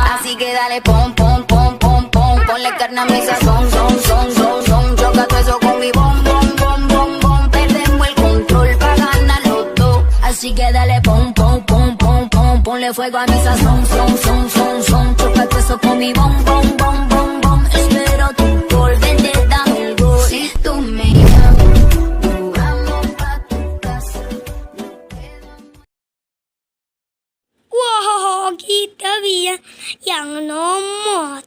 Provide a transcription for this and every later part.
Así que dale pom, pom, pom, pom, pom. Ponle carne a mi sazón, son, son, son, son. Choca todo eso con mi bom, bom, bom, bom, bom. Perdemos el control pa' ganar los dos. Así que dale pom, pom, pom, pom, pom. Ponle fuego a mi sazón, son, son, son, son. Choca todo eso con mi bom, bom, bom, bom, bom. Espero tu gol, vente, dame el gol. Si tú me llamas, jugamos pa' tu casa. Wow, kita biar yang nomor.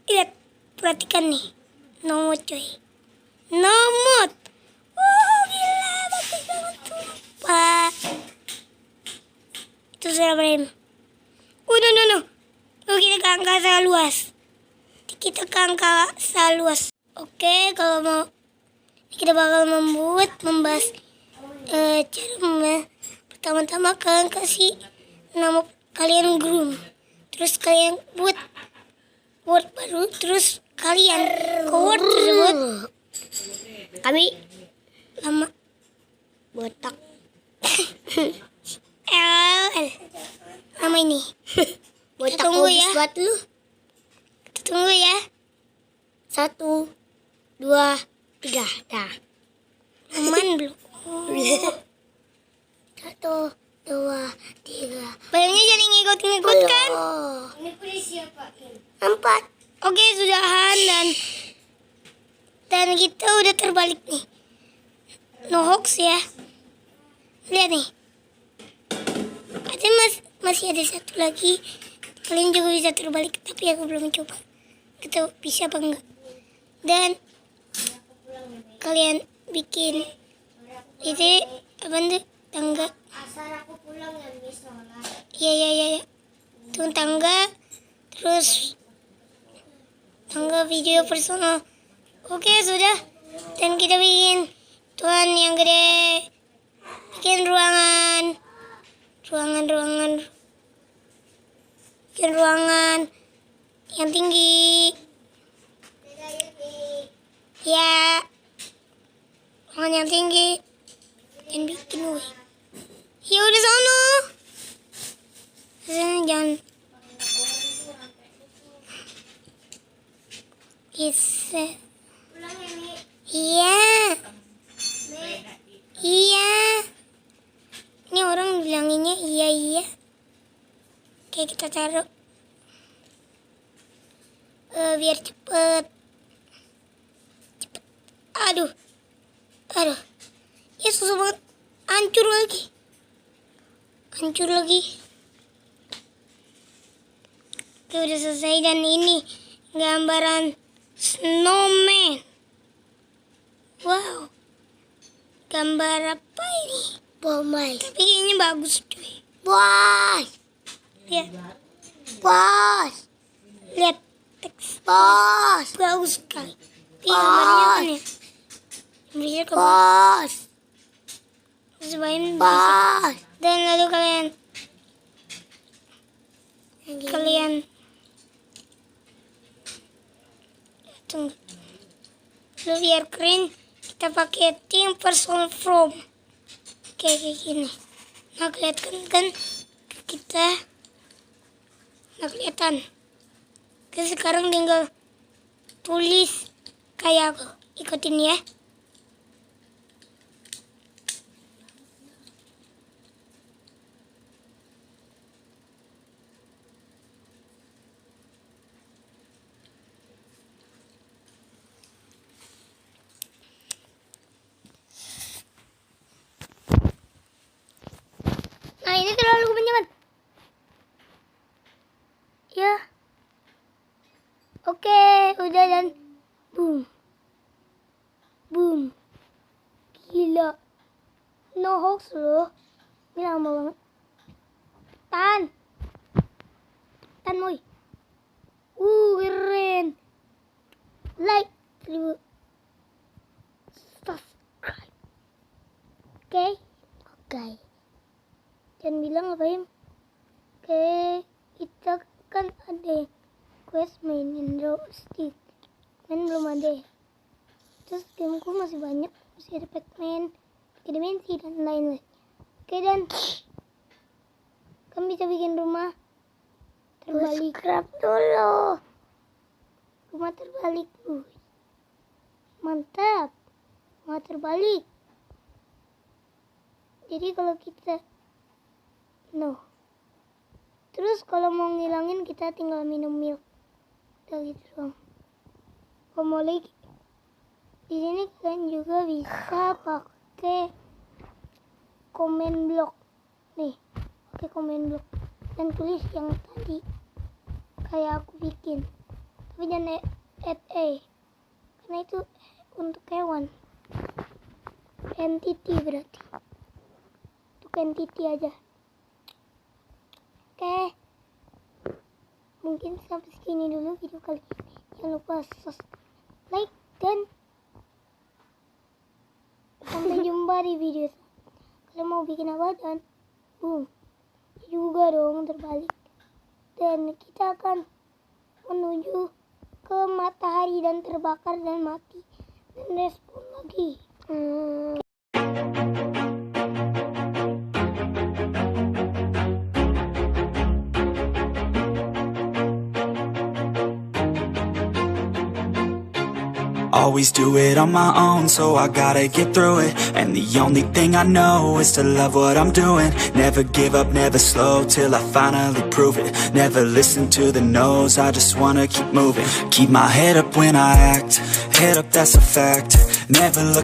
Lihat, perhatikan nih. Nomor coy. Nomor. Wow, gila. Bagus banget sumpah. Itu suara Ibrahim. No. Kita ke angkasa luas. Kita ke angkasa luas. Oke, kalau mau kita bakal membahas cara pertama-tama kalian kasih nama kalian groom, terus kalian buat word baru, terus kalian ke word tersebut kami lama botak LL nama ini botak. Tunggu ya, buat lu. Kita tunggu ya. 1, 2, 3 dah. Aman belum? 1, 2, 3. Bayangnya jadi ngikut kan? Ini punya siapa? 4. Oke, sudahan dan kita udah terbalik nih. No hoax ya. Lihat nih. Ada masih ada satu lagi. Kalian juga bisa terbalik, tapi aku belum coba. Kita bisa apa enggak? Dan kalian bikin itu apa tuh tangga. Asal aku pulang ya bisa lah. Iya. Tuh tangga, terus tangga video personal. Oke, sudah. Dan kita bikin tuan yang gede. Bikin ruangan. Bikin ruangan yang tinggi. Ya. Ruangan yang tinggi. Dan bikin wih. Ya udah sono. Jangan. Bisa. Iya. Ini orang bilanginnya iya. Oke, kita taruh. Biar cepet. Aduh. Ya susah banget. Hancur lagi. Oke, udah selesai. Dan ini gambaran snowman. Wow. Gambar apa ini? Bomai. Tapi kayaknya bagus cuy. Bos. Lihat. Bos. Lihat teks. Bos. Bagus sekali. Gambarnya kan ya. Gambarnya ke bos. Sebain bos. Dan lalu kalian tunggu. Lalu biar keren kita pakai tim personal from kayak gini. Nah, kelihatan kan kita? Nah, kelihatan. Kita sekarang tinggal tulis kayak aku. Ikutin ya. Nah, ini terlalu kepanjangan. Ya. Oke, udah dan boom. Gila. No hoax loh. Ini lama banget. Tan moy. Keren. Like, subscribe. Oke. Jangan bilang ngapain. Oke, kita kan ada quest mainin stick. Main belum ada. Terus gameku masih banyak, masih ada Pac-Man, dimensi dan lain-lain. Oke, dan kamu bisa bikin rumah terbalik. Subscribe dulu. Rumah terbalik, mantap. Rumah terbalik. Jadi kalau kita terus kalau mau ngilangin kita tinggal minum milk. Udah gitu doang. Kalau mau lagi di sini kalian juga bisa pakai komen blok. Nih, pakai komen blok dan tulis yang tadi kayak aku bikin. Tapi jangan add karena itu untuk hewan. Entity berarti. Untuk entity aja. Oke. Mungkin sampai segini dulu video kali ini. Jangan lupa like dan sampai jumpa di video. Kalian mau bikin apa dan juga dong terbalik. Dan kita akan menuju ke matahari dan terbakar dan mati dan respon lagi. Always do it on my own, so I gotta get through it. And the only thing I know is to love what I'm doing. Never give up, never slow, till I finally prove it. Never listen to the no's, I just wanna keep moving. Keep my head up when I act, head up, that's a fact. Never look